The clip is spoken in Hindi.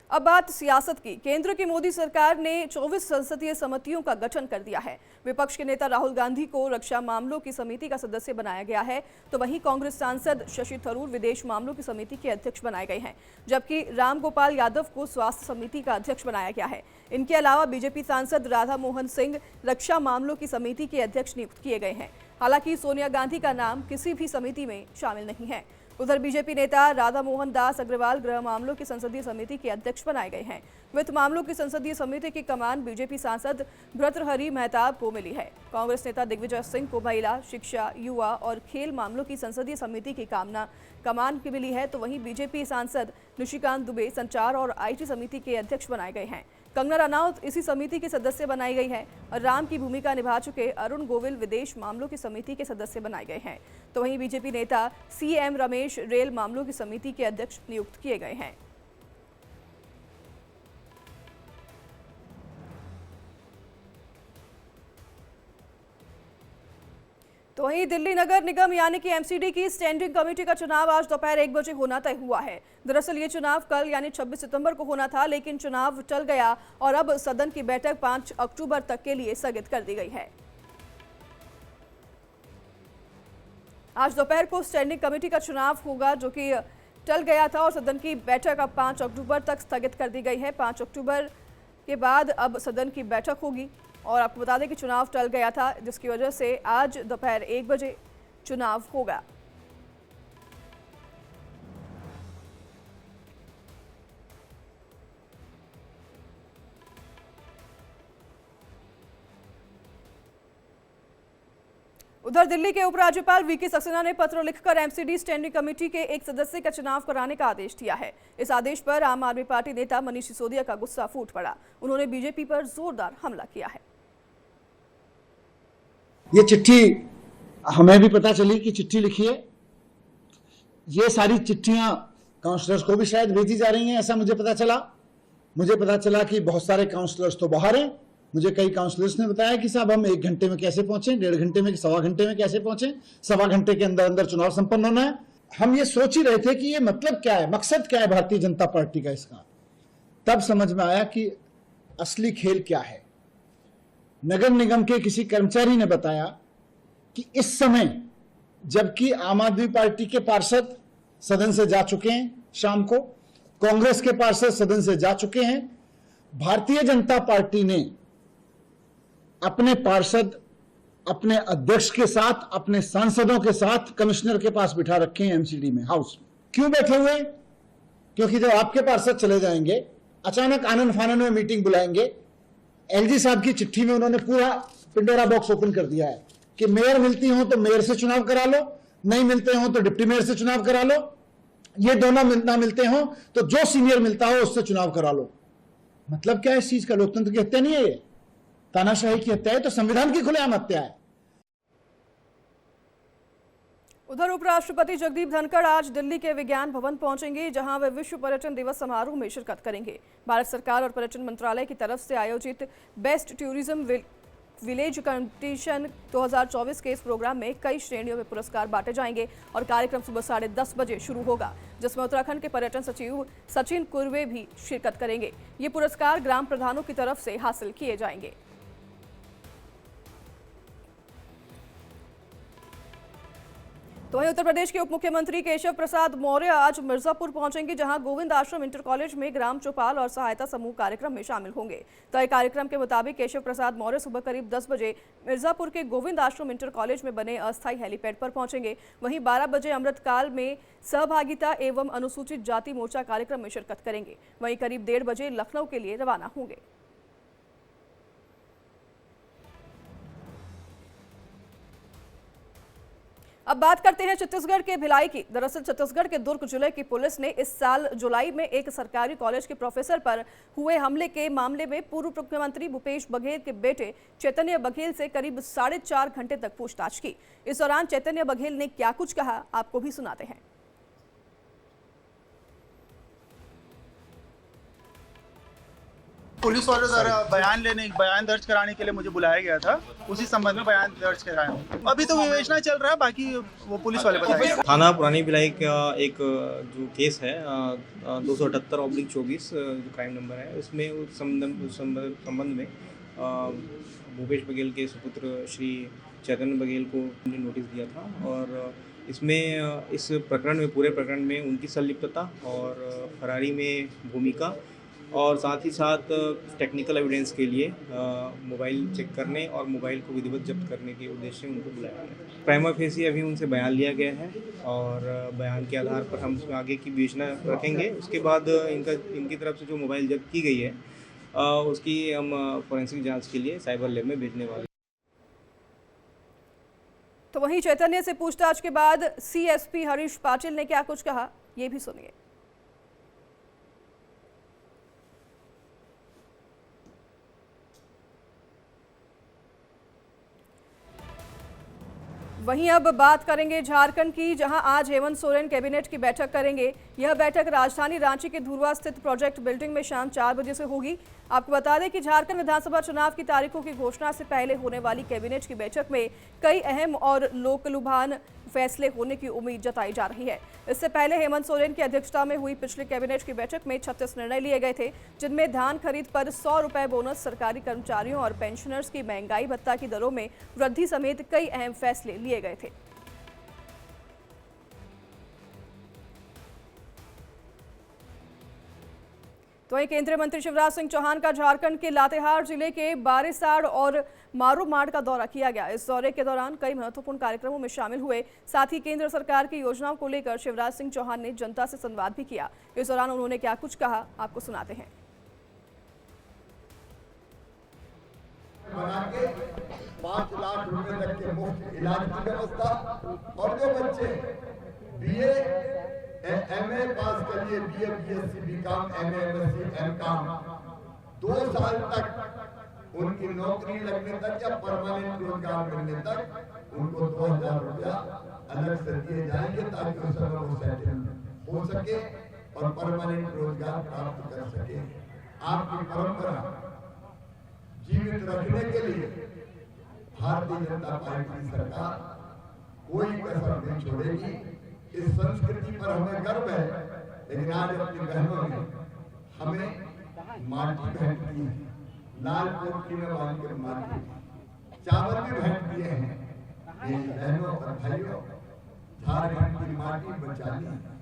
अब बात सियासत की। केंद्र की मोदी सरकार ने 24 संसदीय समितियों का गठन कर दिया है। विपक्ष के नेता राहुल गांधी को रक्षा मामलों की समिति का सदस्य बनाया गया है, तो वहीं कांग्रेस सांसद शशि थरूर विदेश मामलों की समिति के अध्यक्ष बनाए गए हैं, जबकि राम गोपाल यादव को स्वास्थ्य समिति का अध्यक्ष बनाया गया है। इनके अलावा बीजेपी सांसद राधा मोहन सिंह रक्षा मामलों की समिति के अध्यक्ष नियुक्त किए गए हैं। हालांकि सोनिया गांधी का नाम किसी भी समिति में शामिल नहीं है। उधर बीजेपी नेता राधा मोहन दास अग्रवाल गृह मामलों की संसदीय समिति के अध्यक्ष बनाए गए हैं। वित्त मामलों की संसदीय समिति की कमान बीजेपी सांसद भर्तृहरि मेहताब को मिली है। कांग्रेस नेता दिग्विजय सिंह को महिला, शिक्षा, युवा और खेल मामलों की संसदीय समिति की कमान की मिली है, तो वहीं बीजेपी सांसद निशिकांत दुबे संचार और आईटी समिति के अध्यक्ष बनाए गए हैं। कंगना रनौत इसी समिति के सदस्य बनाई गई है और राम की भूमिका निभा चुके अरुण गोविल विदेश मामलों की समिति के सदस्य बनाए गए हैं। तो वहीं बीजेपी नेता सीएम रमेश रेल मामलों की समिति के अध्यक्ष नियुक्त किए गए हैं। तो वहीं दिल्ली नगर निगम यानी कि एमसीडी की स्टैंडिंग कमेटी का चुनाव आज दोपहर 1 बजे होना तय हुआ है। दरअसल ये चुनाव कल यानी 26 सितंबर को होना था, लेकिन चुनाव टल गया और अब सदन की बैठक 5 अक्टूबर तक के लिए स्थगित कर दी गई है। आज दोपहर को स्टैंडिंग कमेटी का चुनाव होगा, जो कि टल गया था और सदन की बैठक अब 5 अक्टूबर तक स्थगित कर दी गई है। 5 अक्टूबर के बाद अब सदन की बैठक होगी और आपको बता दें कि चुनाव टल गया था, जिसकी वजह से आज दोपहर 1 बजे चुनाव होगा। उधर दिल्ली के उपराज्यपाल वीके सक्सेना ने पत्र लिखकर एमसीडी स्टैंडिंग कमेटी के एक सदस्य का चुनाव कराने का आदेश दिया है। इस आदेश पर आम आदमी पार्टी नेता मनीष सिसोदिया का गुस्सा फूट पड़ा। उन्होंने बीजेपी पर जोरदार हमला किया है। ये चिट्ठी हमें भी पता चली कि चिट्ठी लिखी है। ये सारी चिट्ठियां काउंसलर्स को भी शायद भेजी जा रही हैं, ऐसा मुझे पता चला। मुझे पता चला कि बहुत सारे काउंसलर्स तो बाहर हैं। मुझे कई काउंसलर्स ने बताया कि साहब हम 1 घंटे में कैसे पहुंचे, 1.5 घंटे में, सवा घंटे में कैसे पहुंचे, सवा घंटे के अंदर अंदर चुनाव संपन्न होना है। हम ये सोच ही रहे थे कि ये मतलब क्या है, मकसद क्या है भारतीय जनता पार्टी का इसका। तब समझ में आया कि असली खेल क्या है। नगर निगम के किसी कर्मचारी ने बताया कि इस समय जबकि आम आदमी पार्टी के पार्षद सदन से जा चुके हैं, शाम को कांग्रेस के पार्षद सदन से जा चुके हैं, भारतीय जनता पार्टी ने अपने पार्षद अपने अध्यक्ष के साथ, अपने सांसदों के साथ कमिश्नर के पास बिठा रखे हैं एमसीडी में, हाउस में। क्यों बैठे हुए? क्योंकि जब आपके पार्षद चले जाएंगे, अचानक आनन फानन में मीटिंग बुलाएंगे। एलजी साहब की चिट्ठी में उन्होंने पूरा पिंडोरा बॉक्स ओपन कर दिया है कि मेयर मिलती हो तो मेयर से चुनाव करा लो, नहीं मिलते हो तो डिप्टी मेयर से चुनाव करा लो, ये दोनों ना मिलते हो तो जो सीनियर मिलता हो उससे चुनाव करा लो। मतलब क्या है इस चीज का? लोकतंत्र की हत्या नहीं है ये, तानाशाही की हत्या है, तो संविधान की खुलेआम हत्या है। उधर उपराष्ट्रपति जगदीप धनखड़ आज दिल्ली के विज्ञान भवन पहुंचेंगे, जहां वे विश्व पर्यटन दिवस समारोह में शिरकत करेंगे। भारत सरकार और पर्यटन मंत्रालय की तरफ से आयोजित बेस्ट टूरिज्म विलेज कंपटीशन 2024 के इस प्रोग्राम में कई श्रेणियों में पुरस्कार बांटे जाएंगे और कार्यक्रम सुबह 10:30 बजे शुरू होगा, जिसमें उत्तराखंड के पर्यटन सचिव सचिन कुर्वे भी शिरकत करेंगे। ये पुरस्कार ग्राम प्रधानों की तरफ से हासिल किए जाएंगे। तो वहीं उत्तर प्रदेश के उप मुख्यमंत्री केशव प्रसाद मौर्य आज मिर्जापुर पहुंचेंगे, जहां गोविंद आश्रम इंटर कॉलेज में ग्राम चौपाल और सहायता समूह कार्यक्रम में शामिल होंगे। तय कार्यक्रम के मुताबिक केशव प्रसाद मौर्य सुबह करीब 10 बजे मिर्जापुर के गोविंद आश्रम इंटर कॉलेज में बने अस्थायी हेलीपैड पर पहुंचेंगे। वहीं 12 बजे अमृतकाल में सहभागिता एवं अनुसूचित जाति मोर्चा कार्यक्रम में शिरकत करेंगे। वहीं करीब 1:30 बजे लखनऊ के लिए रवाना होंगे। अब बात करते हैं छत्तीसगढ़ के भिलाई की। दरअसल छत्तीसगढ़ के दुर्ग जिले की पुलिस ने इस साल जुलाई में एक सरकारी कॉलेज के प्रोफेसर पर हुए हमले के मामले में पूर्व मुख्यमंत्री भूपेश बघेल के बेटे चैतन्य बघेल से करीब 4.5 घंटे तक पूछताछ की। इस दौरान चैतन्य बघेल ने क्या कुछ कहा, आपको भी सुनाते हैं। पुलिस वालों द्वारा बयान दर्ज कराने के लिए मुझे बुलाया गया था, उसी संबंध में बयान दर्ज कराया हूँ। अभी तो विवेचना चल रहा है, बाकी वो पुलिस वाले बताएंगे। थाना पुरानी भिलाई का एक जो केस है 278/24 जो क्राइम नंबर है, उसमें उस संबंध में भूपेश बघेल के सुपुत्र श्री चैतन्य बघेल को हमने नोटिस दिया था और इसमें इस प्रकरण में पूरे प्रकरण में उनकी संलिप्तता और फरारी में भूमिका और साथ ही साथ टेक्निकल एविडेंस के लिए मोबाइल चेक करने और मोबाइल को विधिवत जब्त करने के उद्देश्य से उनको बुलाया गया। प्राइमा फेसी अभी उनसे बयान लिया गया है और बयान के आधार पर हम उसमें आगे की विवेचना रखेंगे। उसके बाद इनकी तरफ से जो मोबाइल जब्त की गई है उसकी हम फोरेंसिक जांच के लिए साइबर लैब में भेजने वाले। तो वहीं चैतन्य से पूछताछ के बाद सीएसपी हरीश पाटिल ने क्या कुछ कहा, ये भी सुनिए। वहीं अब बात करेंगे झारखंड की, जहां आज हेमंत सोरेन कैबिनेट की बैठक करेंगे। यह बैठक राजधानी रांची के धुरवा स्थित प्रोजेक्ट बिल्डिंग में शाम 4 बजे से होगी। आपको बता दें कि झारखंड विधानसभा चुनाव की तारीखों की घोषणा से पहले होने वाली कैबिनेट की बैठक में कई अहम और लोकलुभान फैसले होने की उम्मीद जताई जा रही है। इससे पहले हेमंत सोरेन की अध्यक्षता में हुई पिछली कैबिनेट की बैठक में 36 निर्णय लिए गए थे, जिनमें धान खरीद पर 100 रुपए बोनस, सरकारी कर्मचारियों और पेंशनर्स की महंगाई भत्ता की दरों में वृद्धि समेत कई अहम फैसले लिए गए थे। तो वहीं केंद्रीय मंत्री शिवराज सिंह चौहान का झारखंड के लातेहार जिले के बारिसाड़ और मारूमाड़ का दौरा किया गया। इस दौरे के दौरान कई महत्वपूर्ण कार्यक्रमों में शामिल हुए। साथ ही केंद्र सरकार की योजनाओं को लेकर शिवराज सिंह चौहान ने जनता से संवाद भी किया। इस दौरान उन्होंने क्या कुछ कहा, आपको सुनाते हैं। 5 लाख रुपए तक के मुफ्त इलाज की व्यवस्था और जो बच्चे बीए एमए पास करिए, BA BSc BCom MA MSc MCom 2 साल तक उनकी नौकरी लगने तक या परमानेंट रोजगार मिलने तक उनको 2000 रुपया अलग से दिए जाएंगे ताकि उस समय वो सेटल हो सके और परमानेंट रोजगार प्राप्त कर सके। आपकी परंपरा जीवित रखने के लिए भारतीय जनता पार्टी की सरकार कोई कसर नहीं छोड़ेगी। इस संस्कृति पर हमें गर्व है, लेकिन आज अपनी बहनों ने हमें माटी भेंट की है, लाल कोठी में बांध कर माटी, चावल भी भेंट दिए हैं। ये बहनों और भाइयों, झारखंड की माटी बचानी है।